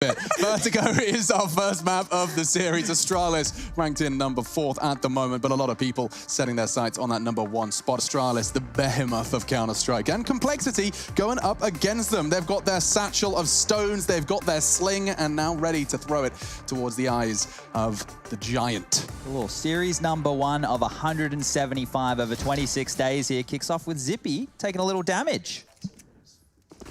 bit. Vertigo is our first map of the series. Astralis ranked in number 4th at the moment, but a lot of people setting their sights on that number 1 spot. Astralis, the behemoth of Counter-Strike, and Complexity going up against them. They've got their satchel of stones, they've got their sling, and now ready to throw it towards the eyes of the giant. Cool. Series number 1 of 175 over 26 days here kicks off with Zippy taking a little damage.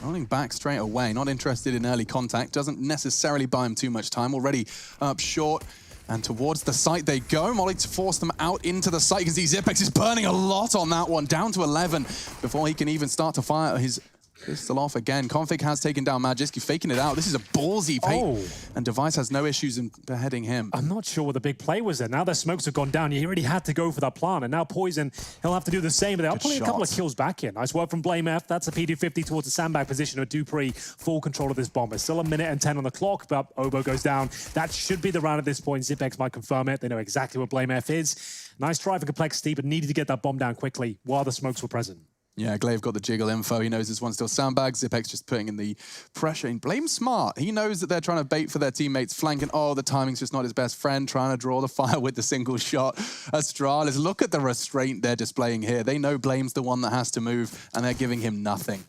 Rolling back straight away, not interested in early contact, doesn't necessarily buy him too much time, already up short. And towards the site they go. Molly to force them out into the site. You can see Zipex is burning a lot on that one, down to 11 before he can even start to fire his pistol off again. Config has taken down Magiski, faking it out. This is a ballsy fake, and Device has no issues in beheading him. I'm not sure what the big play was there. Now their smokes have gone down. He already had to go for that plant, and now Poison, he'll have to do the same, but they're pulling a couple of kills back in. Nice work from Blame F. That's a P250 towards the sandbag position of Dupree. Full control of this bomb. There's still 1 minute and 10 on the clock, but Obo goes down. That should be the round at this point. Zipex might confirm it. They know exactly what Blame F is. Nice try for Complexity, but needed to get that bomb down quickly while the smokes were present. Yeah, Glaive got the jiggle info. He knows this one's still sandbag. Zipex just putting in the pressure. And Blame's smart. He knows that they're trying to bait for their teammates flanking. Oh, the timing's just not his best friend. Trying to draw the fire with the single shot. Astralis, look at the restraint they're displaying here. They know Blame's the one that has to move, and they're giving him nothing.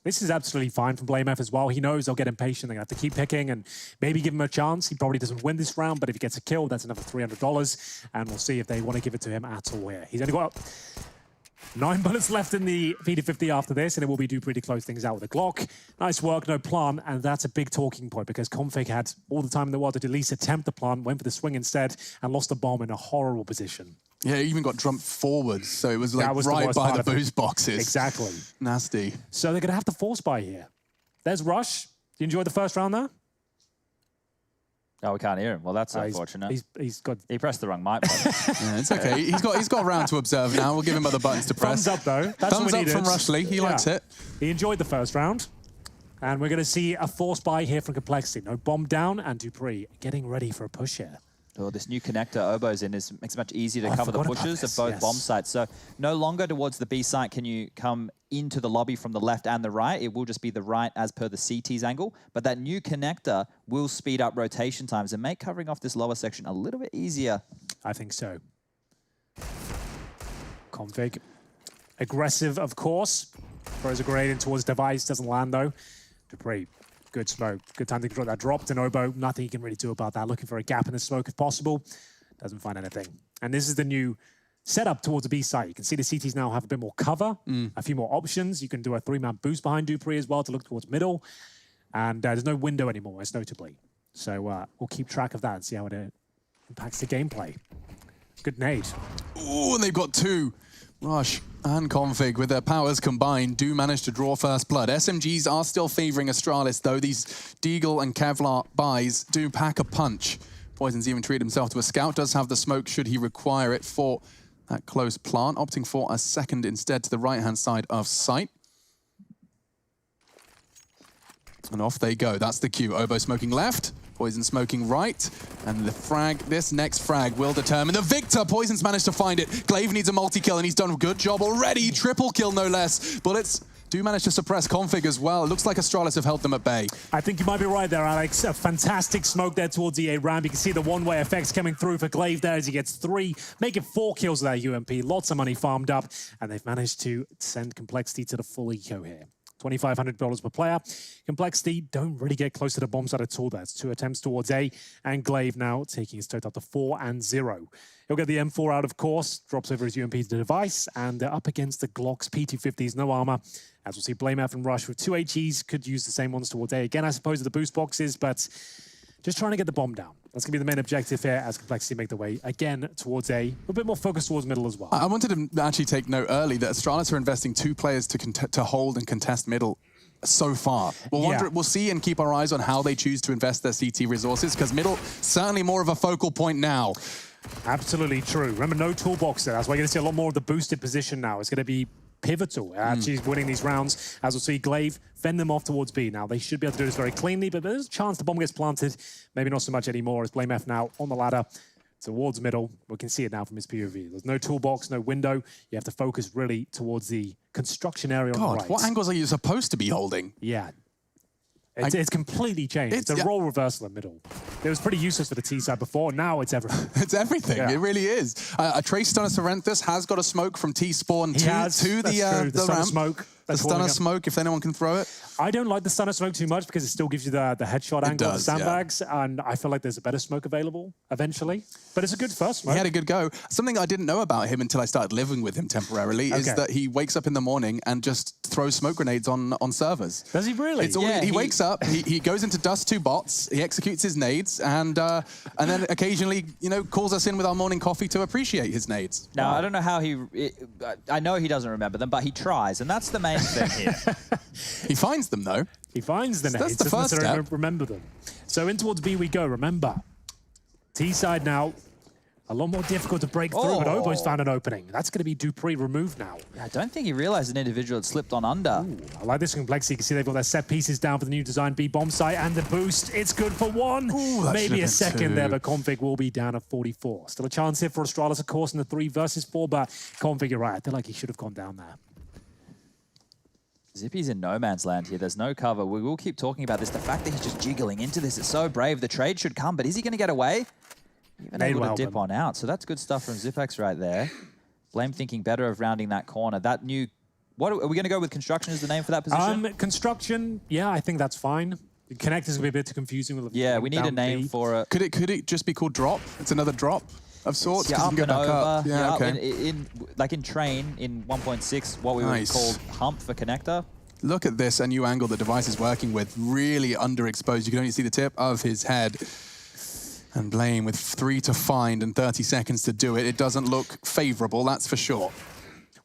This is absolutely fine from Blame F as well. He knows they'll get impatient. They have to keep picking and maybe give him a chance. He probably doesn't win this round, but if he gets a kill, that's another $300. And we'll see if they want to give it to him at all here. He's only got 9 bullets left in the P250 after this, and it will be Dupree to close things out with a Glock. Nice work, no plant, and that's a big talking point because Config had all the time in the world to at least attempt the plant, went for the swing instead, and lost the bomb in a horrible position. Yeah, he even got jumped forwards, so it was like right by the boost boxes. Exactly. Nasty. So they're going to have to force buy here. There's Rush. Did you enjoy the first round there? Oh, we can't hear him. Well, that's unfortunate. He pressed the wrong mic button. Yeah, it's okay. He's got around to observe now. We'll give him other buttons to press. Thumbs up, though. That's Thumbs up from Rushley. He likes it. He enjoyed the first round. And we're going to see a force buy here from Complexity. No bomb down, and Dupree getting ready for a push here. Oh, this new connector Obo's in makes it much easier to cover the pushes of both bomb sites. So no longer towards the B site can you come into the lobby from the left and the right. It will just be the right as per the CT's angle. But that new connector will speed up rotation times and make covering off this lower section a little bit easier. I think so. Config. Aggressive, of course. Throws a grenade in towards Device. Doesn't land, though. Dupree. Good smoke. Good time to control that. Dropped an Obo. Nothing he can really do about that. Looking for a gap in the smoke if possible. Doesn't find anything. And this is the new setup towards the B site. You can see the CTs now have a bit more cover, a few more options. You can do a 3-man boost behind Dupree as well to look towards middle. And there's no window anymore, most notably. So we'll keep track of that and see how it impacts the gameplay. Good nade. Ooh, and they've got 2. Rush and Config, with their powers combined, do manage to draw first blood. SMGs are still favoring Astralis, though. These Deagle and Kevlar buys do pack a punch. Poison's even treated himself to a scout, does have the smoke should he require it for that close plant, opting for a second instead to the right-hand side of sight. And off they go. That's the cue. Obo smoking left. Poison smoking right, and the frag, this next frag will determine the victor. Poison's managed to find it. Glaive needs a multi-kill, and he's done a good job already. Triple kill, no less. Bullets do manage to suppress Config as well. It looks like Astralis have held them at bay. I think you might be right there, Alex. A fantastic smoke there towards the A ramp. You can see the one-way effects coming through for Glaive there as he gets 3, making 4 kills with that UMP. Lots of money farmed up, and they've managed to send Complexity to the full eco here. $2,500 per player. Complexity don't really get close to the bomb site at all. That's 2 attempts towards A, and Glaive now taking his total up to 4 and 0. He'll get the M4 out, of course, drops over his UMP to the Device, and they're up against the Glocks P250s, no armor. As we'll see, Blame F and Rush with 2 HEs, could use the same ones towards A. Again, I suppose, the boost boxes, but just trying to get the bomb down. That's going to be the main objective here as Complexity make the way again towards A. A bit more focus towards middle as well. I wanted to actually take note early that Astralis are investing 2 players to hold and contest middle so far. We'll see and keep our eyes on how they choose to invest their CT resources, because middle, certainly more of a focal point now. Absolutely true. Remember, no toolbox there. That's why you're going to see a lot more of the boosted position now. It's going to be pivotal. She's winning these rounds. As we'll see, Glaive fend them off towards B. Now, they should be able to do this very cleanly, but there's a chance the bomb gets planted. Maybe not so much anymore as Blame F now on the ladder towards middle. We can see it now from his POV. There's no toolbox, no window. You have to focus really towards the construction area on the right. What angles are you supposed to be holding? Yeah. It's completely changed. It's a role reversal in middle. It was pretty useless for the T side before. Now it's everything. It's everything. Yeah. It really is. A Trace Stunner Sorrenthus has got a smoke from T spawn to the ramp. Smoke. The stunner smoke, if anyone can throw it. I don't like the stunner smoke too much because it still gives you the headshot angle of the sandbags, and I feel like there's a better smoke available eventually. But it's a good first smoke. He had a good go. Something I didn't know about him until I started living with him temporarily is that he wakes up in the morning and just throws smoke grenades on servers. Does he really? It's all, he wakes up, he goes into dust 2 bots, he executes his nades, and then occasionally, calls us in with our morning coffee to appreciate his nades. Now, I don't know how I know he doesn't remember them, but he tries, and that's the main thing here. He finds them, though. He finds the nades. That's the first step. Remember them. So in towards B we go, remember. T side now, a lot more difficult to break through, but Obo's found an opening. That's going to be Dupree removed now. I don't think he realized an individual had slipped on under. Ooh, I like this complexity. You can see they've got their set pieces down for the new design B bomb site, and the boost, it's good for 1. Ooh, maybe a second there, but Config will be down at 44. Still a chance here for Astralis, of course, in the 3 versus 4, but Config, you're right. I feel like he should have gone down there. Zippy's in no man's land here. There's no cover. We will keep talking about this. The fact that he's just jiggling into this is so brave. The trade should come, but is he going to get away? Even able to dip on out. So that's good stuff from Zipex right there. Blame thinking better of rounding that corner. That new... What are we going to go with? Construction as the name for that position? Construction, yeah, I think that's fine. Connect is going to be a bit too confusing. With we need a name for it. Could it just be called Drop? It's another drop of sorts. Yeah, up and over. Up. Yeah, okay. Like in Train, in 1.6, what we would call Hump for Connector. Look at this, a new angle the device is working with. Really underexposed. You can only see the tip of his head. And Blame with 3 to find and 30 seconds to do it. It doesn't look favorable, that's for sure.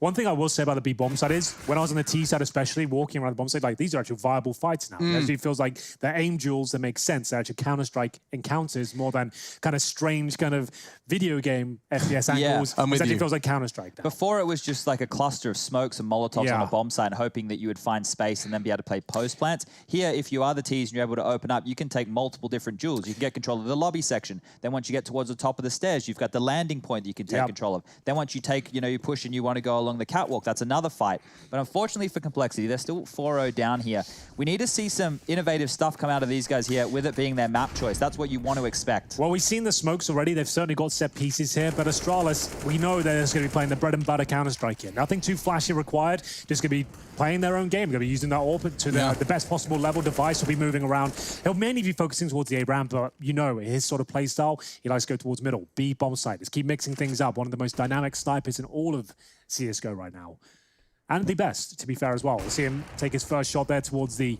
One thing I will say about the B bomb side is, when I was on the T side especially, walking around the bomb side, like, these are actually viable fights now. It actually feels like they're aim duels that make sense. They're actually Counter-Strike encounters more than kind of strange kind of video game FPS angles. It actually feels like Counter-Strike now. Before it was just like a cluster of smokes and Molotovs on a bomb site, hoping that you would find space and then be able to play post plants. Here, if you are the Ts and you're able to open up, you can take multiple different duels. You can get control of the lobby section. Then once you get towards the top of the stairs, you've got the landing point that you can take control of. Then once you take, you push and you want to go along the catwalk, that's another fight. But unfortunately for Complexity, they're still 4-0 down here. We need to see some innovative stuff come out of these guys here, with it being their map choice. That's what you want to expect. Well, we've seen the smokes already. They've certainly got set pieces here, but Astralis, we know they're just going to be playing the bread and butter Counter-Strike here. Nothing too flashy required. Just going to be playing their own game. They're going to be using that AWP to the best possible level. Device will be moving around. He'll mainly be focusing towards the A ramp, but his sort of play style, he likes to go towards middle. B bomb site. Just keep mixing things up. One of the most dynamic snipers in all of CSGO right now. And the best, to be fair as well. We'll see him take his first shot there towards the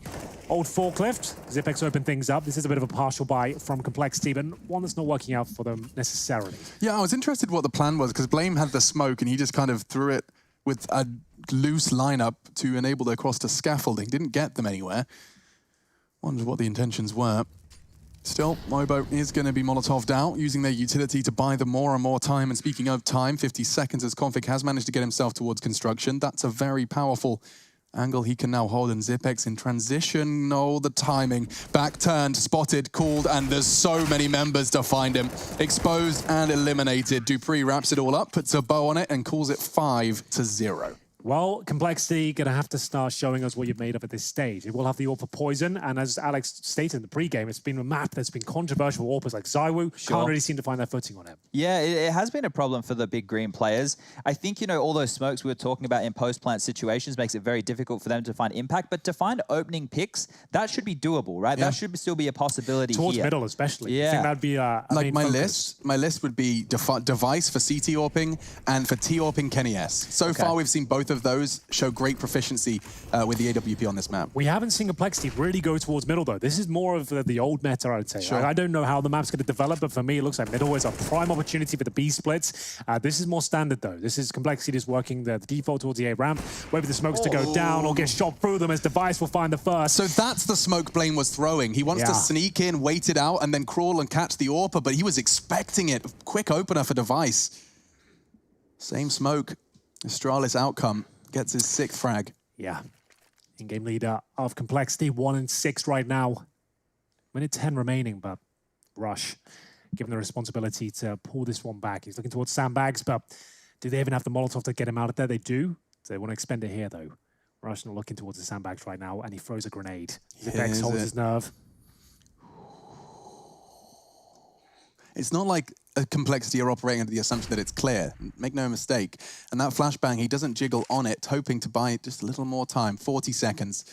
old forklift. Zipex open things up. This is a bit of a partial buy from Complexity, but one that's not working out for them necessarily. Yeah, I was interested what the plan was, because Blame had the smoke and he just kind of threw it with a loose lineup to enable their cross to scaffolding. Didn't get them anywhere. Wondered what the intentions were. Still, Obo is going to be Molotov'd out, using their utility to buy them more and more time. And speaking of time, 50 seconds as Config has managed to get himself towards construction. That's a very powerful angle he can now hold. And Zipex in transition. Oh, the timing. Back turned, spotted, called, and there's so many members to find him. Exposed and eliminated. Dupree wraps it all up, puts a bow on it, and calls it 5-0. Well, Complexity going to have to start showing us what you're made of at this stage. It will have the AWP for Poison, and as Alex stated in the pregame, it's been a map that's been controversial for AWPers like Zywoo. Can't really seem to find their footing on it. Yeah, it has been a problem for the big green players. I think, all those smokes we were talking about in post-plant situations makes it very difficult for them to find impact, but to find opening picks, that should be doable, right? That should still be a possibility towards middle especially. I think that'd be a like my focus. My list would be Device for CT AWPing and for T AWPing Kenny S. So far, we've seen both of those show great proficiency with the AWP on this map. We haven't seen Complexity really go towards middle, though. This is more of the old meta, I'd say. I don't know how the map's going to develop, but for me, it looks like middle is a prime opportunity for the B splits. This is more standard, though. This is Complexity just working the default towards the A ramp, whether the smokes to go down or get shot through them as Device will find the first. So that's the smoke Blame was throwing. He wants to sneak in, wait it out, and then crawl and catch the AWPer, but he was expecting it. Quick opener for Device. Same smoke. Astralis outcome. Gets his 6th frag. Yeah. In-game leader of Complexity, 1-6 right now. Minute 10 remaining, but Rush given the responsibility to pull this one back. He's looking towards sandbags, but do they even have the Molotov to get him out of there? They do. So they want to expend it here, though. Rush not looking towards the sandbags right now, and he throws a grenade. Zipex holds his nerve. It's not like a Complexity are operating under the assumption that it's clear. Make no mistake. And that flashbang, he doesn't jiggle on it, hoping to buy just a little more time. 40 seconds.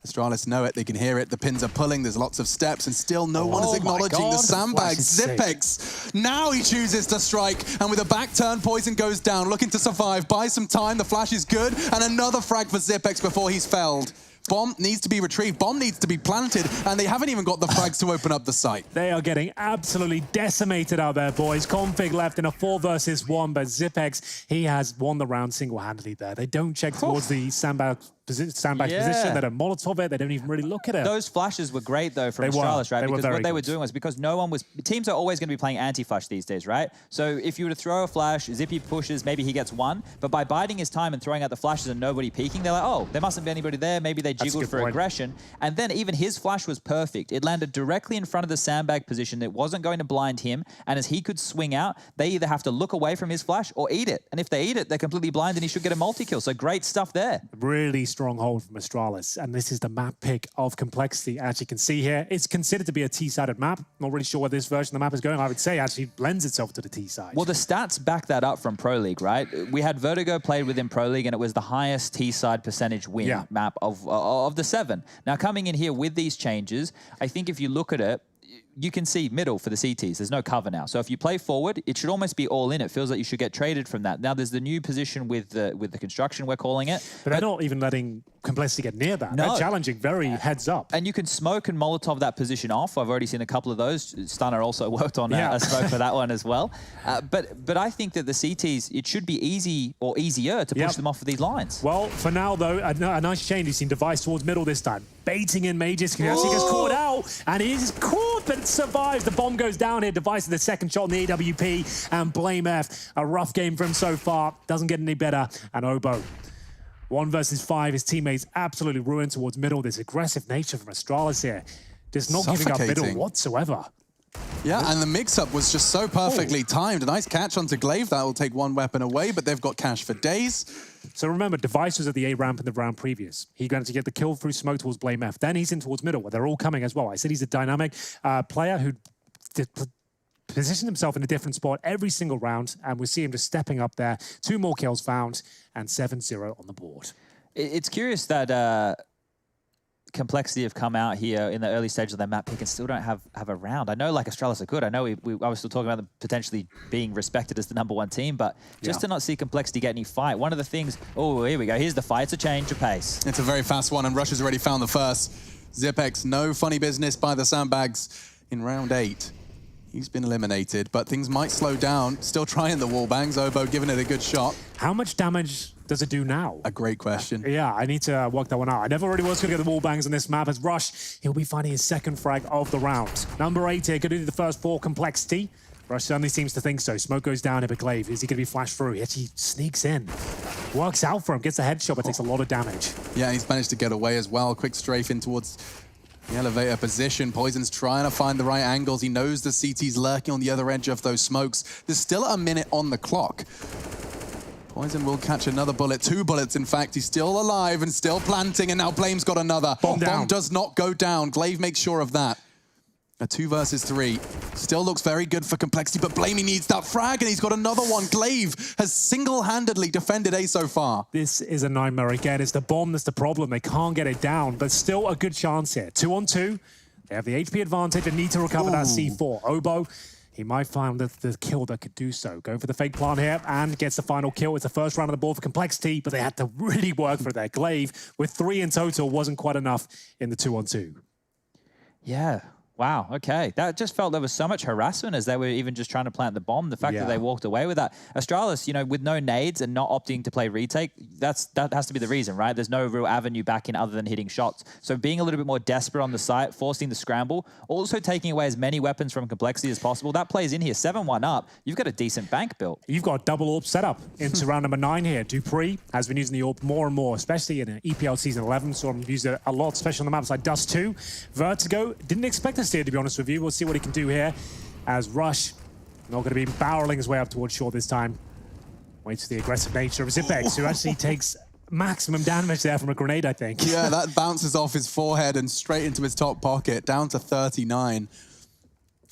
Astralis know it, they can hear it. The pins are pulling, there's lots of steps, and still no one is acknowledging the sandbag. Zipex, now he chooses to strike, and with a back turn, Poison goes down, looking to survive. Buy some time, the flash is good, and another frag for Zipex before he's felled. Bomb needs to be retrieved, bomb needs to be planted, and they haven't even got the frags to open up the site. They are getting absolutely decimated out there, boys. Config left in a 4 versus 1, but Zipex, he has won the round single-handedly there. They don't check towards the sandbag position, they don't Molotov it, they don't even really look at it. Those flashes were great, though, from Astralis, right? Because what they were doing was, because no one was... Teams are always going to be playing anti-flash these days, right? So if you were to throw a flash, Zippy pushes, maybe he gets one, but by biding his time and throwing out the flashes and nobody peeking, they're like, oh, there mustn't be anybody there, maybe they jiggled for aggression. And then even his flash was perfect. It landed directly in front of the sandbag position. It wasn't going to blind him, and as he could swing out, they either have to look away from his flash or eat it. And if they eat it, they're completely blind and he should get a multi-kill. So great stuff there. Really strong hold from Astralis, and this is the map pick of Complexity. As you can see here, it's considered to be a T-sided map. Not really sure where this version of the map is going. I would say actually lends itself to the T-side. Well, the stats back that up from Pro League, right? We had Vertigo played within Pro League, and it was the highest T-side percentage win map of the 7. Now, coming in here with these changes, I think if you look at it, you can see middle for the CTs. There's no cover now. So if you play forward, it should almost be all in. It feels like you should get traded from that. Now there's the new position with the construction, we're calling it. But they're not even letting Complexity get near that. No. They're challenging very heads up. And you can smoke and Molotov that position off. I've already seen a couple of those. Stunner also worked on a smoke for that one as well. But I think that the CTs, it should be easy or easier to push them off of these lines. Well, for now though, a nice change. You've seen Device towards middle this time. Baiting in Mages, he actually gets caught out, and he is caught, but survives. The bomb goes down here. Device the second shot in the AWP, and Blame F. A rough game for him so far. Doesn't get any better. And Obo, 1 versus 5. His teammates absolutely ruined towards middle. This aggressive nature from Astralis here. Just not giving up middle whatsoever. Yeah, and the mix-up was just so perfectly timed. A nice catch onto Glaive. That will take one weapon away, but they've got cash for days. So remember, Device was at the A ramp in the round previous. He got to get the kill through smoke towards Blame F. Then he's in towards middle, where they're all coming as well. I said he's a dynamic player who positioned himself in a different spot every single round, and we see him just stepping up there. 2 more kills found, and 7-0 on the board. It's curious that Complexity have come out here in the early stages of their map pick and still don't have a round. I know like Astralis are good. I know I was still talking about them potentially being respected as the #1 team, but just to not see Complexity get any fight. One of the things, oh, here we go. Here's the fight. It's a change of pace. It's a very fast one, and Rush has already found the first. Zipex, no funny business by the sandbags in round 8. He's been eliminated, but things might slow down. Still trying the wall bangs. Obo giving it a good shot. How much damage does it do now? A great question. Yeah, I need to work that one out. I never really was going to get the wall bangs on this map. As Rush, he'll be finding his second frag of the round. Number 8 here, going to do the first 4 Complexity. Rush certainly seems to think so. Smoke goes down here, but Glaive, is he going to be flashed through? He actually sneaks in. Works out for him, gets a headshot, but takes a lot of damage. Yeah, he's managed to get away as well. Quick strafe in towards the elevator position. Poison's trying to find the right angles. He knows the CT's lurking on the other edge of those smokes. There's still a minute on the clock. Poison will catch another bullet. 2 bullets, in fact. He's still alive and still planting, and now Blame's got another. Bomb does not go down. Glaive makes sure of that. A 2 versus 3. Still looks very good for Complexity, but Blamey needs that frag, and he's got another one. Glaive has single-handedly defended A so far. This is a nightmare again. It's the bomb that's the problem. They can't get it down, but still a good chance here. 2 on 2. They have the HP advantage and need to recover that C4. Obo, he might find the kill that could do so. Going for the fake plant here and gets the final kill. It's the first round of the board for Complexity, but they had to really work for their Glaive. With 3 in total, wasn't quite enough in the 2 on 2. Yeah. Wow, okay. That just felt there was so much harassment as they were even just trying to plant the bomb. The fact that they walked away with that. Astralis, you know, with no nades and not opting to play retake, that has to be the reason, right? There's no real avenue back in other than hitting shots. So being a little bit more desperate on the site, forcing the scramble, also taking away as many weapons from Complexity as possible. That plays in here. 7-1 up. You've got a decent bank built. You've got a double AWP setup into round number 9 here. Dupree has been using the AWP more and more, especially in EPL Season 11. Saw him use it a lot, especially on the maps like Dust 2. Vertigo, didn't expect to see it, to be honest with you. We'll see what he can do here as Rush not going to be barreling his way up towards shore this time. Waits for the aggressive nature of Zipex, who actually takes maximum damage there from a grenade, I think. Yeah, that bounces off his forehead and straight into his top pocket, down to 39.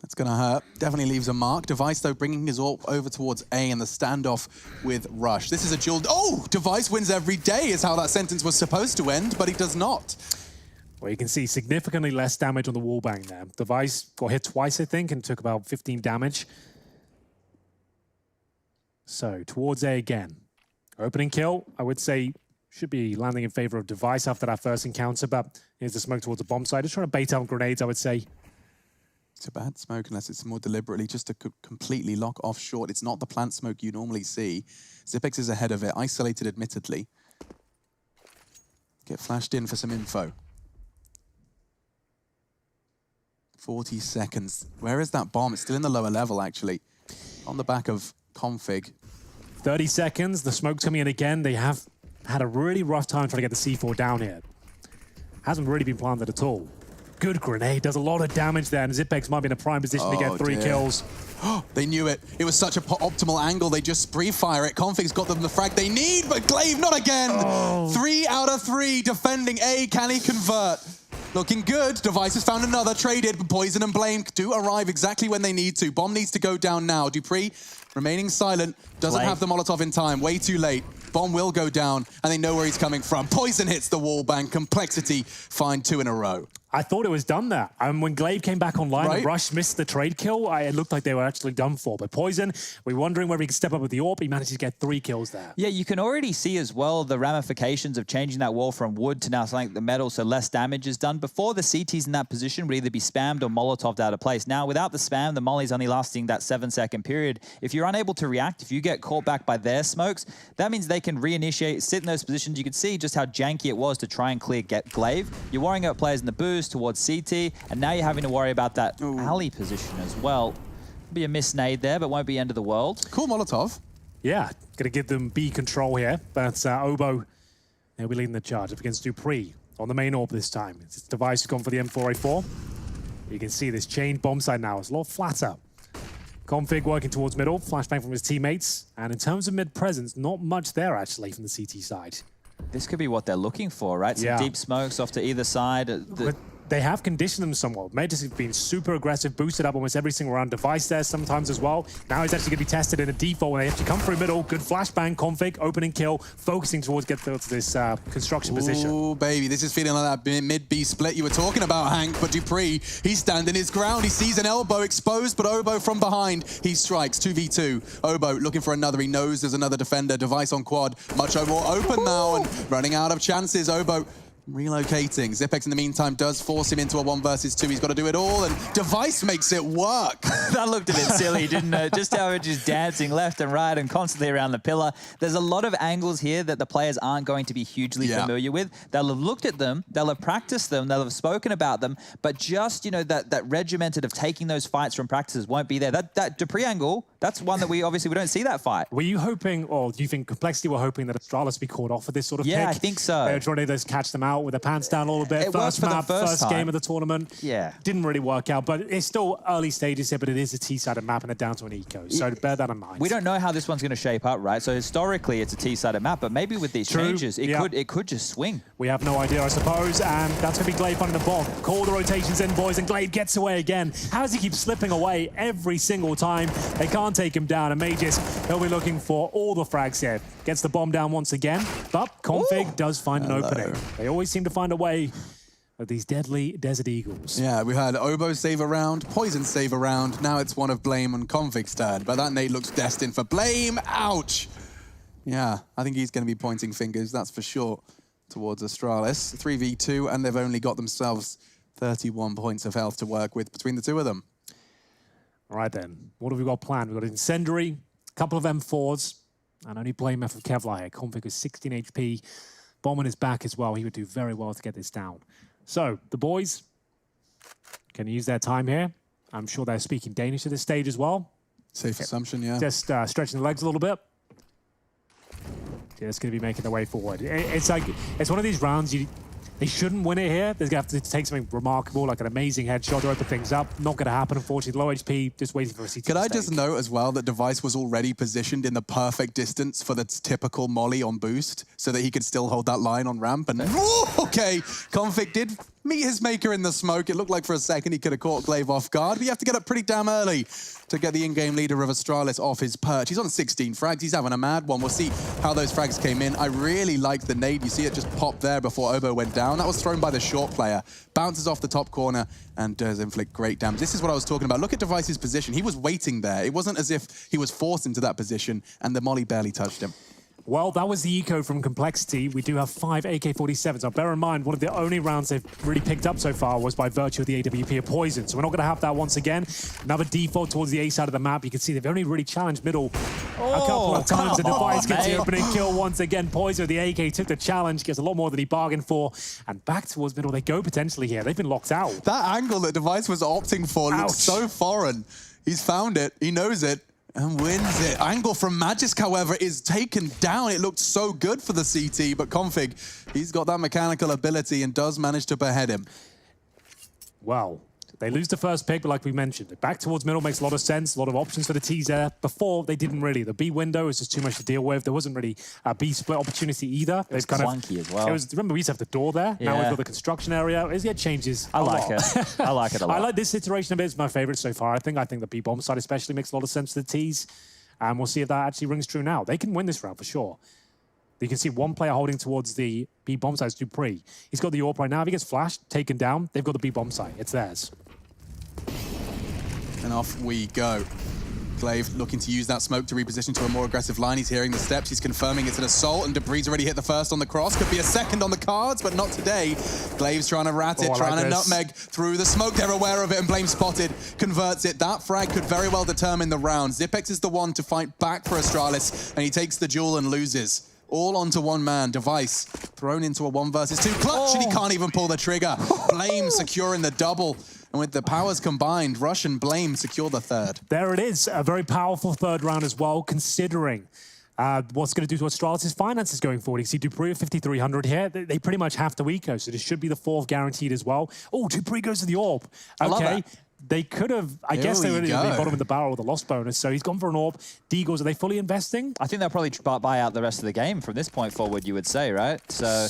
That's going to hurt. Definitely leaves a mark. Device, though, bringing his AWP over towards A in the standoff with Rush. This is a duel. Oh, Device wins every day is how that sentence was supposed to end, but he does not. Well, you can see significantly less damage on the wallbang there. Device got hit twice, I think, and took about 15 damage. So, towards A again. Opening kill, I would say, should be landing in favor of Device after that first encounter, but here's the smoke towards the bomb side. Just trying to bait out grenades, I would say. It's a bad smoke unless it's more deliberately just to completely lock off short. It's not the plant smoke you normally see. Zipex is ahead of it, isolated admittedly. Get flashed in for some info. 40 seconds. Where is that bomb? It's still in the lower level, actually. On the back of config. 30 seconds, the smoke's coming in again. They have had a really rough time trying to get the C4 down here. Hasn't really been planted at all. Good grenade, does a lot of damage there, and Zipex might be in a prime position to get 3 kills. They knew it. It was such an optimal angle. They just spree fire it. Config's got them the frag they need, but Glaive not again. 3 out of 3 defending A. Can he convert? Looking good. Device has found another. Traded, but Poison and Blame do arrive exactly when they need to. Bomb needs to go down now. Dupree remaining silent. Doesn't have the Molotov in time. Way too late. Bomb will go down, and they know where he's coming from. Poison hits the wall bang. Complexity find 2 in a row. I thought it was done there. When Glaive came back online and Rush missed the trade kill, it looked like they were actually done for. But Poison, we were wondering whether he could step up with the AWP. He managed to get 3 kills there. Yeah, you can already see as well the ramifications of changing that wall from wood to now something like the metal, so less damage is done. Before, the CTs in that position would either be spammed or Molotoved out of place. Now, without the spam, the molly's only lasting that 7-second period. If you're unable to react, if you get caught back by their smokes, that means they can reinitiate, sit in those positions. You can see just how janky it was to try and clear Glaive. You're worrying about players in the boost towards CT, and now you're having to worry about that alley position as well. Be a miss nade there, but won't be end of the world. Cool Molotov. Yeah, going to give them B control here, but Obo, they'll be leading the charge up against Dupree on the main AWP this time. His Device has gone for the M4A4. You can see this chained bomb side now. It's a lot flatter. Config working towards middle, flashbang from his teammates, and in terms of mid presence, not much there actually from the CT side. This could be what they're looking for, right? Some deep smokes off to either side. They have conditioned them somewhat. Magus has been super aggressive, boosted up almost every single round. Device there sometimes as well. Now he's actually going to be tested in a default when they have to come through middle. Good flashbang, Config, opening kill, focusing towards get to this construction position. Oh, baby, this is feeling like that mid-B split you were talking about, Hank. But Dupree, he's standing his ground. He sees an elbow exposed, but Obo from behind. He strikes 2v2. Obo looking for another. He knows there's another defender. Device on quad. Much more open now and running out of chances. Obo relocating. Zipex in the meantime does force him into a 1 versus 2. He's got to do it all, and Device makes it work. That looked a bit silly, didn't it? Just how it's just dancing left and right and constantly around the pillar. There's a lot of angles here that the players aren't going to be hugely familiar with. They'll have looked at them, they'll have practiced them, they'll have spoken about them, but just, you know, that regimented of taking those fights from practices won't be there. That Dupree angle, that's one that we don't see that fight. Were you hoping, or do you think Complexity were hoping that Astralis be caught off of this sort of pick? I think so. They were trying to just catch them out with their pants down a little bit. It first map, first game of the tournament. Yeah. Didn't really work out, but it's still early stages here, but it is a T-sided map and they're down to an eco. So bear that in mind. We don't know how this one's going to shape up, right? So historically, it's a T-sided map, but maybe with these changes, it could just swing. We have no idea, I suppose, and that's going to be Glaive finding the bomb. Call the rotations in, boys, and Glaive gets away again. How does he keep slipping away every single time? They can't take him down, and Magus, he'll be looking for all the frags here. Gets the bomb down once again, but Config does find an opening. They always seem to find a way of these deadly Desert Eagles. Yeah, we had Obo save a round, Poison save a round. Now it's one of Blame and Config's turn, but that nade looks destined for Blame. Ouch! Yeah, I think he's going to be pointing fingers, that's for sure, towards Astralis. 3v2, and they've only got themselves 31 points of health to work with between the two of them. All right then, what have we got planned? We've got Incendiary, a couple of M4s, and only Blame F of Kevlar here. Config is 16 HP. Bomb on his back as well. He would do very well to get this down. So, the boys can use their time here. I'm sure they're speaking Danish at this stage as well. Safe assumption, yeah. Just stretching the legs a little bit. Just going to be making their way forward. It's like, it's one of these rounds They shouldn't win it here. They're going to have to take something remarkable, like an amazing headshot to open things up. Not going to happen, unfortunately. Low HP, just waiting for a CT. Could I just note as well that Device was already positioned in the perfect distance for the typical molly on boost, so that he could still hold that line on ramp. And okay, Config did meet his maker in the smoke. It looked like for a second he could have caught Glaive off guard, but you have to get up pretty damn early to get the in-game leader of Astralis off his perch. He's on 16 frags. He's having a mad one. We'll see how those frags came in. I really liked the nade. You see it just pop there before Obo went down. That was thrown by the short player. Bounces off the top corner and does inflict great damage. This is what I was talking about. Look at Device's position. He was waiting there. It wasn't as if he was forced into that position and the molly barely touched him. Well, that was the eco from Complexity. We do have 5 AK-47s. Now, bear in mind, one of the only rounds they've really picked up so far was by virtue of the AWP of Poison. So we're not going to have that once again. Another default towards the A side of the map. You can see they've only really challenged middle a couple of times. The Device gets the opening kill once again. Poison with the AK took the challenge, gets a lot more than he bargained for. And back towards middle they go potentially here. They've been locked out. That angle that Device was opting for looks so foreign. He's found it. He knows it. And wins it. Angle from Magisk, however, is taken down. It looked so good for the CT, but Config, he's got that mechanical ability and does manage to behead him. Well, they lose the first pick, but like we mentioned, back towards middle makes a lot of sense. A lot of options for the T's there. Before, they didn't really. The B window was just too much to deal with. There wasn't really a B split opportunity either. It was clunky as well. Remember, we used to have the door there. Yeah. Now we've got the construction area. It changes a lot. It. I like it a lot. I like this iteration of it. It's my favorite so far. I think the B bomb side especially makes a lot of sense to the T's. And we'll see if that actually rings true now. They can win this round for sure. You can see one player holding towards the B bomb side, Dupree. He's got the AWP right now. If he gets flashed, taken down, they've got the B bomb side. It's theirs. And off we go. Glaive looking to use that smoke to reposition to a more aggressive line. He's hearing the steps. He's confirming it's an assault, and Dupree's already hit the first on the cross. Could be a second on the cards, but not today. Glaive's trying to rat it, trying to nutmeg through the smoke. They're aware of it, and Blame spotted, converts it. That frag could very well determine the round. Zipex is the one to fight back for Astralis, and he takes the duel and loses. All onto one man. Device thrown into a 1 versus 2 clutch, and he can't even pull the trigger. Blame securing the double. And with the powers combined, Rush and Blame secure the third. There it is. A very powerful third round as well, considering what's going to do to Astralis' finances going forward. You see Dupree at 5,300 here. They pretty much have to eco, so this should be the 4th guaranteed as well. Oh, Dupree goes to the AWP. Okay. They could have, I guess they would have been bottom of the barrel with the lost bonus, so he's gone for an AWP. Deagles, are they fully investing? I think they'll probably buy out the rest of the game from this point forward, you would say, right? So...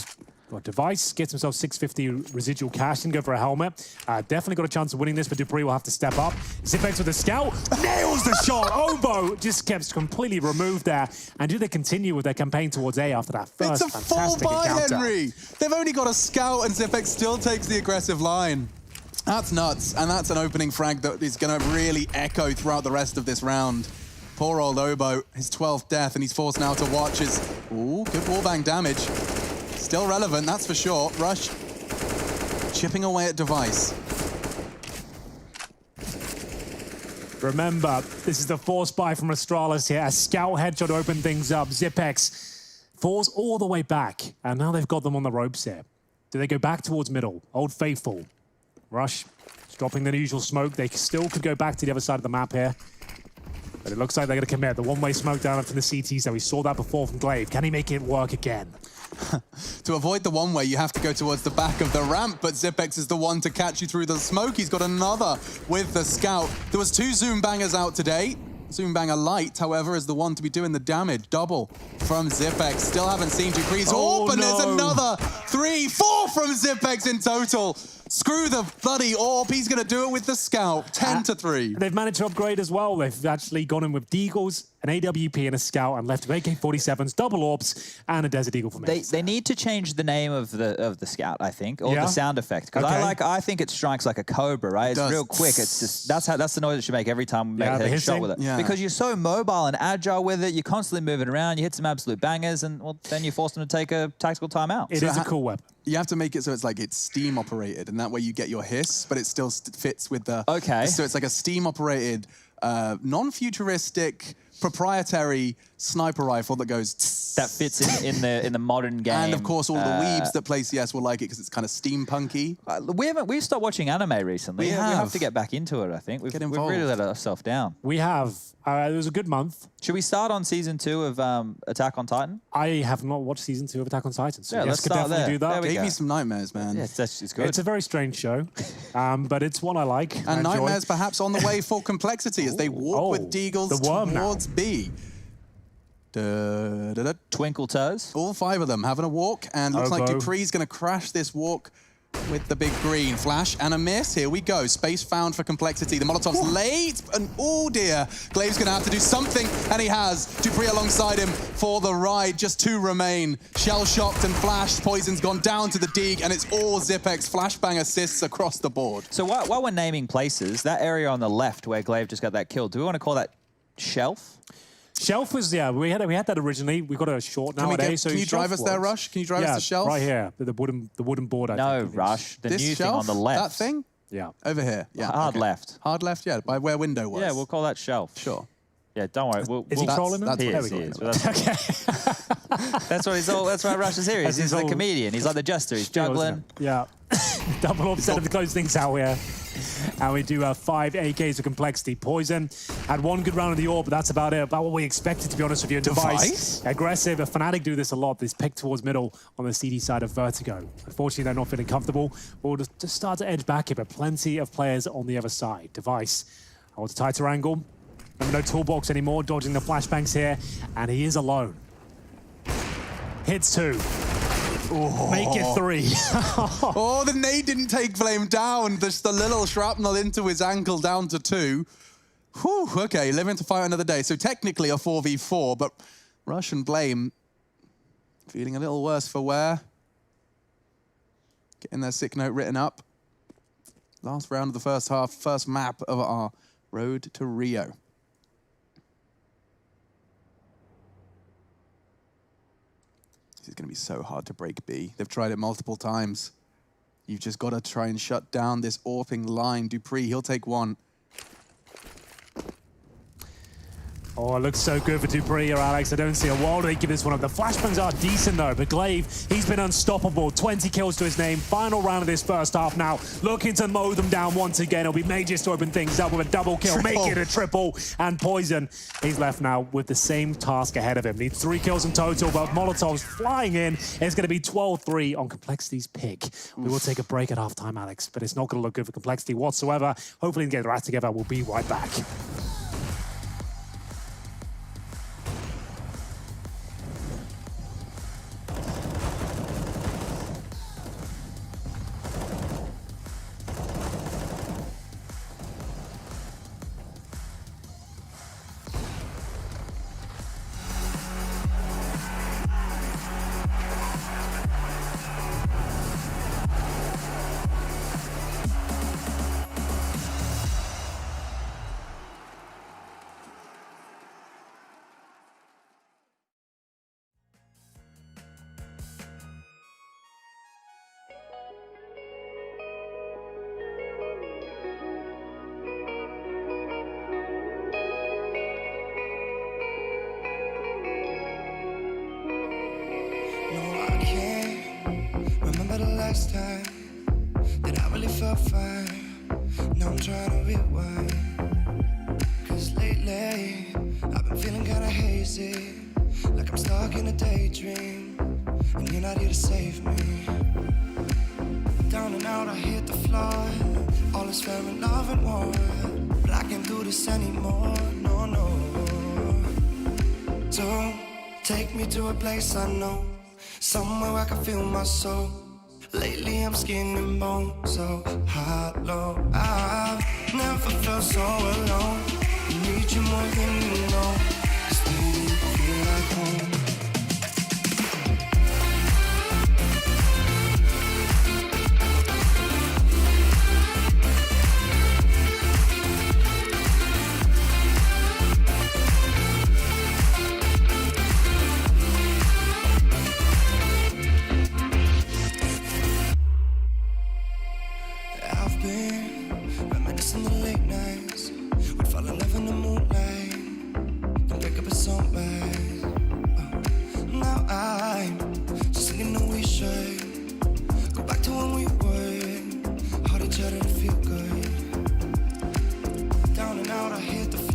Well, Device gets himself 650 residual cash and go for a helmet. Definitely got a chance of winning this, but Dupree will have to step up. Zipex with the scout, nails the shot. Obo just kept completely removed there. And do they continue with their campaign towards A after that first fantastic encounter? It's a full buy, Henry. They've only got a scout, and Zipex still takes the aggressive line. That's nuts, and that's an opening frag that is going to really echo throughout the rest of this round. Poor old Obo, his 12th death, and he's forced now to watch his... Ooh, good wallbang damage. Still relevant, that's for sure. Rush chipping away at Device. Remember, this is the force buy from Astralis here. A scout headshot to open things up. Zipex falls all the way back, and now they've got them on the ropes here. Do they go back towards middle? Old Faithful. Rush dropping the usual smoke. They still could go back to the other side of the map here. But it looks like they're going to commit. The one-way smoke down from the CT, so we saw that before from Glaive. Can he make it work again? To avoid the one-way, you have to go towards the back of the ramp, but Zipex is the one to catch you through the smoke. He's got another with the scout. There was 2 Zoom Bangers out today. Zoom Banger Light, however, is the one to be doing the damage. Double from Zipex. Still haven't seen Dupree's AWP, and there's another 3, 4 from Zipex in total. Screw the bloody AWP. He's going to do it with the scout. 10-3. They've managed to upgrade as well. They've actually gone in with Deagles, an AWP and a scout, and left with AK-47s, double AWPs, and a Desert Eagle for me. They need to change the name of the scout, I think, or the sound effect, because I think it strikes like a cobra, right? It's real quick. It's just that's the noise it should make every time we make a shot with it. Yeah. Because you're so mobile and agile with it, you're constantly moving around. You hit some absolute bangers, and well, then you force them to take a tactical timeout. It is a cool weapon. You have to make it so it's like it's steam operated, and that way you get your hiss, but it still fits with the... Okay. So it's like a steam operated, non-futuristic proprietary sniper rifle that goes that fits in the modern game. And of course, all the weebs that play CS will like it because it's kind of steampunky. We've stopped watching anime recently. We have to get back into it. I think we've really let ourselves down. We have. It was a good month. Should we start on season 2 of Attack on Titan? I have not watched season 2 of Attack on Titan, so yeah, let's definitely do that. Gave me some nightmares, man. Yeah, it's good. It's a very strange show, but it's one I like. And nightmares perhaps on the way for complexity as they walk with Deagles towards B. Twinkle toes. All 5 of them having a walk, and looks like Dupree's going to crash this walk with the big green. Flash and a miss. Here we go. Space found for complexity. The Molotov's late, and oh dear. Glaive's going to have to do something, and he has. Dupree alongside him for the ride. Just 2 remain. Shell-shocked and flashed. Poison's gone down to the Deag, and it's all Zipex. Flashbang assists across the board. So while we're naming places, that area on the left where Glaive just got that kill, do we want to call that Shelf? Shelf was, yeah, we had that originally. We got a short nowadays. Can you drive us there, Rush? Can you drive us to Shelf? Right here, the wooden board. I think Rush. The this new shelf? thing on the left. That thing? Yeah. Over here. Yeah. Hard left. Hard left, yeah, by where window was. Yeah, we'll call that Shelf. Sure. Yeah, don't worry. Is he trolling him? That's He is. That's what he's all. That's why Rush is here. He's the comedian. He's like the jester. He's juggling. Yeah. Double upset to close things out here. And we do 5 AKs of complexity. Poison had 1 good round of the AWP, but that's about it. About what we expected, to be honest with you. Device? Aggressive. A Fnatic do this a lot. This pick towards middle on the CD side of Vertigo. Unfortunately, they're not feeling comfortable. We'll just start to edge back here, but plenty of players on the other side. Device. I want a tighter angle. No toolbox anymore. Dodging the flashbangs here. And he is alone. Hits 2. Oh. Make it 3. Oh, the nade didn't take Flame down. Just a little shrapnel into his ankle, down to 2. Whew, okay, living to fight another day. So technically a 4v4, but Rush and Blame feeling a little worse for wear. Getting their sick note written up. Last round of the first half, first map of our road to Rio. This is going to be so hard to break B. They've tried it multiple times. You've just got to try and shut down this AWPing line. Dupree, he'll take 1. Oh, it looks so good for Dupree here, Alex. I don't see a world they give this one up. The flashbangs are decent, though, but Glaive, he's been unstoppable. 20 kills to his name. Final round of this first half now. Looking to mow them down once again. It'll be Mages to open things up with a double kill. Make it a triple. And Poison, he's left now with the same task ahead of him. Needs 3 kills in total, but Molotov's flying in. It's going to be 12-3 on Complexity's pick. We will take a break at halftime, Alex, but it's not going to look good for Complexity whatsoever. Hopefully, they get their act together. We'll be right back. Last time that I really felt fine. Now I'm trying to rewind. Cause lately I've been feeling kinda hazy, like I'm stuck in a daydream, and you're not here to save me. Down and out, I hit the floor. All is fair in love and war, but I can't do this anymore, no, no. So take me to a place I know, somewhere where I can feel my soul. Lately I'm skin and bone, so hollow. I've never felt so alone. I need you more than you know, 'cause baby, you feel like home.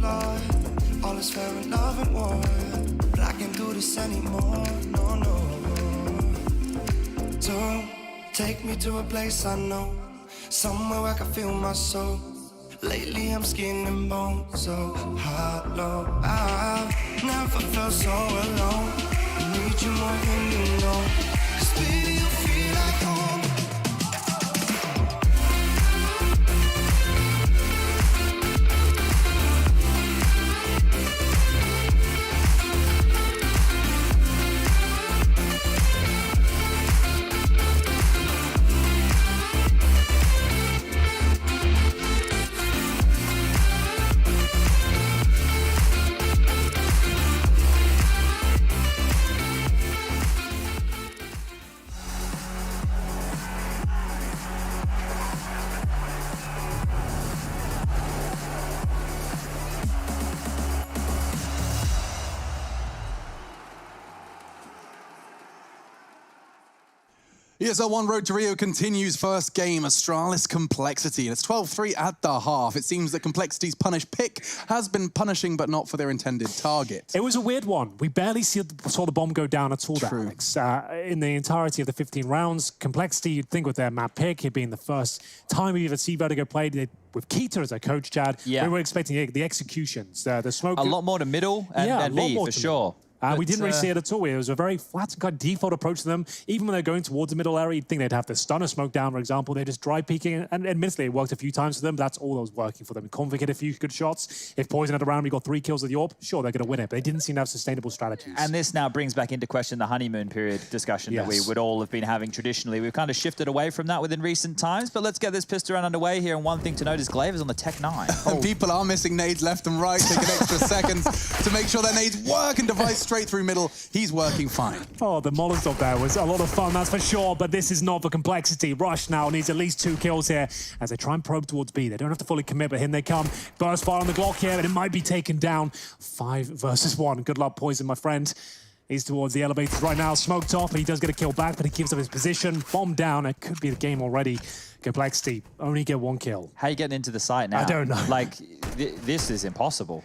flawed. All is fair in love and war, but I can't do this anymore. No, no. Don't take me to a place I know, somewhere where I can feel my soul. Lately I'm skin and bone, so hollow. I've never felt so alone. I need you more than you know. 'Cause baby, you feel like home. ESL 1 Road to Rio continues. First game, Astralis Complexity. And it's 12-3 at the half. It seems that Complexity's punish pick has been punishing, but not for their intended target. It was a weird one. We barely saw the bomb go down at all, True. Alex. In the entirety of the 15 rounds, Complexity, you'd think with their map pick, it being the first time we've ever seen Vertigo played with Keita as a coach, Chad. Yeah. We were expecting the executions, the smoke. A lot more to middle and B, for sure. We didn't really see it at all. It was a very flat and kind of default approach to them. Even when they're going towards the middle area, you'd think they'd have the stunner smoke down, for example. They're just dry peeking. And admittedly, it worked a few times for them. That's all that was working for them. Convict hit a few good shots. If Poison had a round, we got 3 kills with the AWP, sure, they're going to win it. But they didn't seem to have sustainable strategies. And this now brings back into question the honeymoon period discussion that we would all have been having traditionally. We've kind of shifted away from that within recent times. But let's get this pistol round underway here. And one thing to note is Glaive is on the Tech 9. And people are missing nades left and right, taking extra seconds to make sure their nades work and device straight through middle. He's working fine. Oh, the Molotov there was a lot of fun, that's for sure, but this is not for Complexity. Rush now needs at least 2 kills here as they try and probe towards B. They don't have to fully commit, but in they come. Burst fire on the Glock here, but it might be taken down. 5 versus 1. Good luck, Poison, my friend. He's towards the elevators right now, smoked off, and he does get a kill back, but he gives up his position. Bomb down, it could be the game already. Complexity only get 1 kill. How are you getting into the site now? I don't know. Like, this is impossible.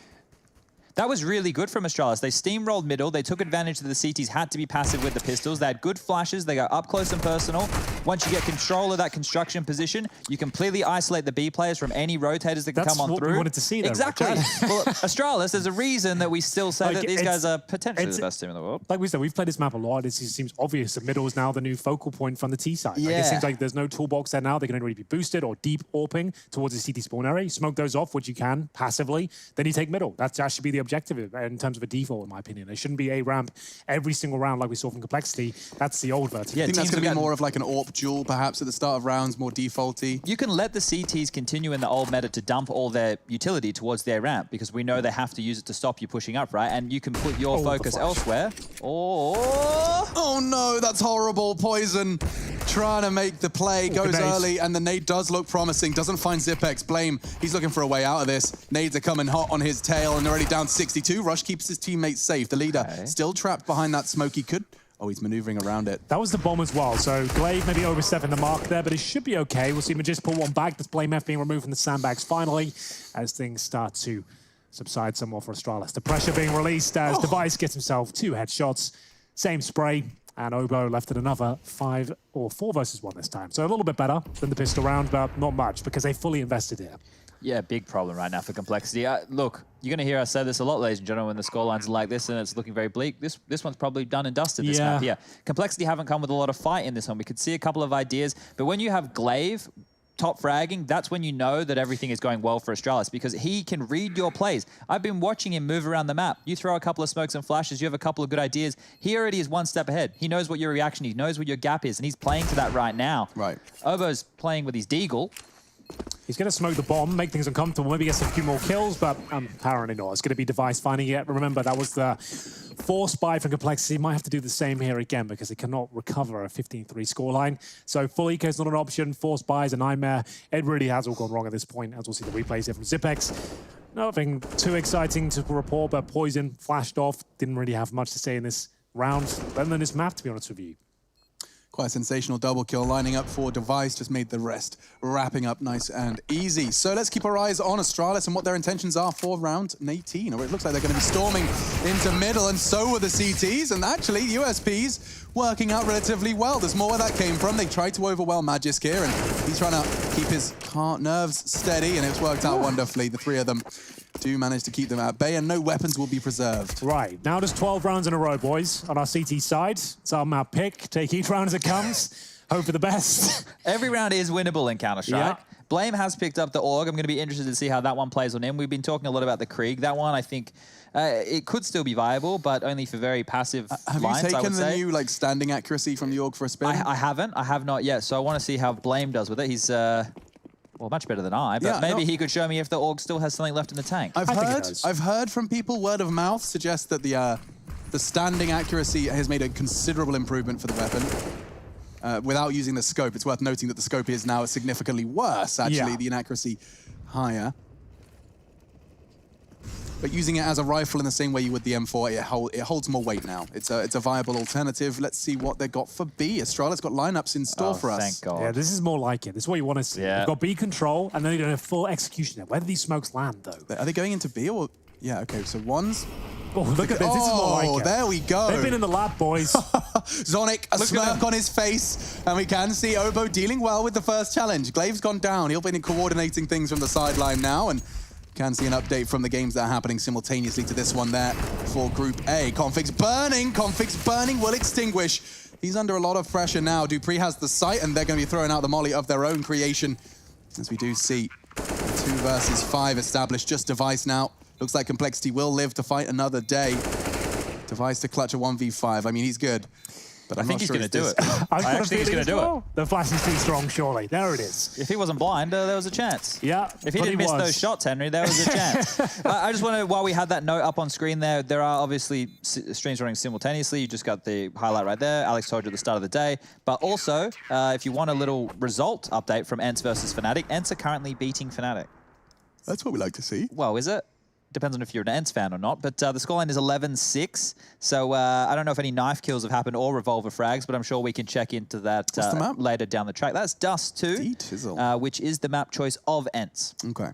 That was really good from Astralis. They steamrolled middle. They took advantage that the CTs had to be passive with the pistols. They had good flashes. They go up close and personal. Once you get control of that construction position, you completely isolate the B players from any rotators that can come on through. That's what we wanted to see, though. Exactly. Well, Astralis, there's a reason that we still say that these guys are potentially the best team in the world. Like we said, we've played this map a lot. It seems obvious that middle is now the new focal point from the T side. Yeah. Like, it seems like there's no toolbox there now. They can only be boosted or deep AWPing towards the CT spawn area. You smoke those off, which you can passively. Then you take middle. That should be the objective in terms of a default, in my opinion. There shouldn't be a ramp every single round like we saw from Complexity. That's the old Vertigo. I think that's going to be more of like an AWP duel, perhaps, at the start of rounds, more defaulty. You can let the CTs continue in the old meta to dump all their utility towards their ramp because we know they have to use it to stop you pushing up, right? And you can put your focus elsewhere. Oh no, that's horrible. Poison trying to make the play, goes early, and the nade does look promising. Doesn't find Zipex. Blame, he's looking for a way out of this. Nades are coming hot on his tail and already down 62. Rush keeps his teammates safe. The leader still trapped behind that smoke. He could... Oh, he's maneuvering around it. That was the bomb as well. So Glaive maybe overstepping the mark there, but it should be okay. We'll see Magis pull one back. That's Blame F being removed from the sandbags finally as things start to subside somewhat for Astralis. The pressure being released as Device gets himself 2 headshots. Same spray. And Obo left at another 5 or 4 versus 1 this time. So a little bit better than the pistol round, but not much because they fully invested here. Yeah, big problem right now for Complexity. Look, you're going to hear us say this a lot, ladies and gentlemen, when the scorelines are like this and it's looking very bleak. This one's probably done and dusted, this map here. Complexity haven't come with a lot of fight in this one. We could see a couple of ideas, but when you have Glaive top fragging, that's when you know that everything is going well for Astralis because he can read your plays. I've been watching him move around the map. You throw a couple of smokes and flashes, you have a couple of good ideas. He already is 1 step ahead. He knows what your reaction, he knows what your gap is, and he's playing to that right now. Right. Obo's playing with his deagle. He's going to smoke the bomb, make things uncomfortable, maybe get a few more kills, but apparently not. It's going to be Device finding it. Remember, that was the force buy for Complexity. Might have to do the same here again because they cannot recover a 15-3 scoreline. So full eco is not an option. Force buy is a nightmare. It really has all gone wrong at this point, as we'll see the replays here from Zipex. Nothing too exciting to report, but Poison flashed off. Didn't really have much to say in this round, better than this map, to be honest with you. Quite a sensational double kill, lining up for Device, just made the rest wrapping up nice and easy. So let's keep our eyes on Astralis and what their intentions are for round 18. Or it looks like they're going to be storming into middle, and so were the CTs, and actually USPs working out relatively well. There's more where that came from. They tried to overwhelm Magisk here, and he's trying to keep his nerves steady, and it's worked out wonderfully. The three of them do manage to keep them at bay, and no weapons will be preserved. Right, now just 12 rounds in a row, boys, on our CT side. It's our map pick. Take each round as it comes. Hope for the best. Every round is winnable in Counter-Strike. Yeah. Blame has picked up the Org. I'm going to be interested to see how that one plays on him. We've been talking a lot about the Krieg. That one, I think, it could still be viable, but only for very passive Have lines, you taken I would the say. new standing accuracy from the Org for a spin? I haven't. I have not yet. So I want to see how Blame does with it. He's well, much better than I, but Yeah, maybe he could show me if the Org still has something left in the tank. I've heard from people, word of mouth suggests that the standing accuracy has made a considerable improvement for the weapon. Without using the scope, it's worth noting that the scope is now significantly worse, actually, the inaccuracy higher. But using it as a rifle in the same way you would the M4, it holds more weight now. It's a viable alternative. Let's see what they got for B. Astralis got lineups in store for us. Thank God. Yeah, this is more like it. This is what you want to see. Yeah. You've got B control, and then you're going to have full execution there. Where do these smokes land, though? Are they going into B or... Yeah, okay, so one's... Oh, look at this. This is more like it. There we go. They've been in the lab, boys. Zonic, a smirk on his face, and we can see Obo dealing well with the first challenge. Glaive's gone down. He'll be coordinating things from the sideline now, and can see an update from the games that are happening simultaneously to this one there for Group A. Config's burning will extinguish. He's under a lot of pressure now. Dupree has the sight, and they're going to be throwing out the molly of their own creation, as we do see 2 versus 5 established. Just Device now. Looks like Complexity will live to fight another day. Device to clutch a 1v5. I mean, he's good, but I think he's going to do it. I actually think he's going to do it. The flash is too strong, surely. There it is. If he wasn't blind, there was a chance. Yeah, If he didn't miss those shots, Henry, there was a chance. I just want to, while we had that note up on screen there are obviously streams running simultaneously. You just got the highlight right there. Alex told you at the start of the day. But also, if you want a little result update from Ents versus Fnatic, Ents are currently beating Fnatic. That's what we like to see. Well, is it? Depends on if you're an Ents fan or not, but the scoreline is 11-6. So I don't know if any knife kills have happened or revolver frags, but I'm sure we can check into that later down the track. That's Dust 2, which is the map choice of Ents. Okay.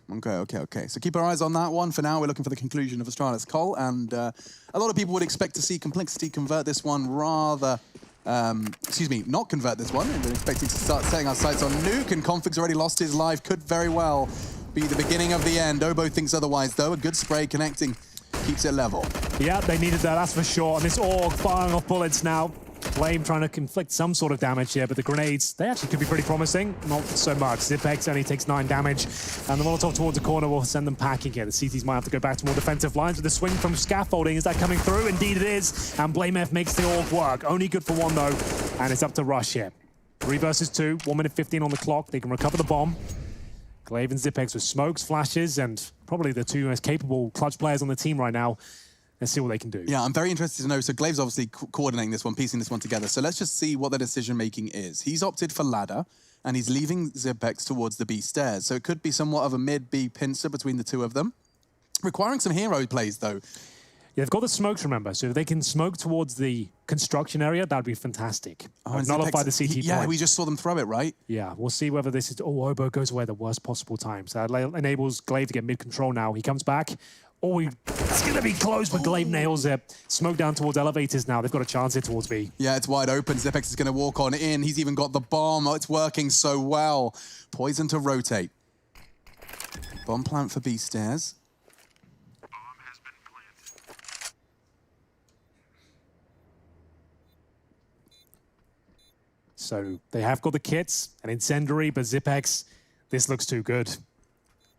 So keep our eyes on that one. For now, we're looking for the conclusion of Astralis Cole, and a lot of people would expect to see Complexity convert this one rather... not convert this one. We're expecting to start setting our sights on Nuke, and Config's already lost his life. Could very well be the beginning of the end. Obo thinks otherwise, though. A good spray connecting keeps it level. Yeah, they needed that, that's for sure. And this Org firing off bullets now. Flame trying to inflict some sort of damage here, but the grenades, they actually could be pretty promising. Not so much. Zipex only takes 9 damage, and the Molotov towards the corner will send them packing here. The CTs might have to go back to more defensive lines with the swing from scaffolding. Is that coming through? Indeed it is, and Blame F makes the Org work. Only good for 1 though, and it's up to Rush here. 3 versus 2, 1 minute 15 on the clock. They can recover the bomb. Glaive and Zipex with smokes, flashes, and probably the 2 most capable clutch players on the team right now. Let's see what they can do. Yeah, I'm very interested to know. So Glaive's obviously coordinating this one, piecing this one together. So let's just see what the decision-making is. He's opted for ladder, and he's leaving Zipex towards the B stairs. So it could be somewhat of a mid-B pincer between the 2 of them. Requiring some hero plays, though. Yeah, they've got the smokes, remember. So if they can smoke towards the construction area, that would be fantastic. Oh, nullify the CT point. Yeah, we just saw them throw it, right? Yeah, we'll see whether this is... Oh, Obo goes away at the worst possible time. So that enables Glaive to get mid-control now. He comes back. Oh, it's going to be close, but Glaive nails it. Smoke down towards elevators now. They've got a chance here towards B. Yeah, it's wide open. Zipex is going to walk on in. He's even got the bomb. Oh, it's working so well. Poison to rotate. Bomb plant for B stairs. So they have got the kits, an incendiary, but Zipex, this looks too good.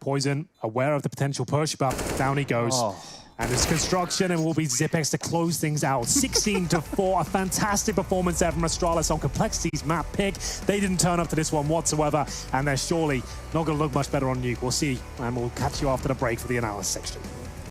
Poison, aware of the potential push, but down he goes. Oh. And it's construction, and will be Zipex to close things out. 16-4, a fantastic performance there from Astralis on Complexity's map pick. They didn't turn up to this one whatsoever, and they're surely not going to look much better on Nuke. We'll see, and we'll catch you after the break for the analysis section.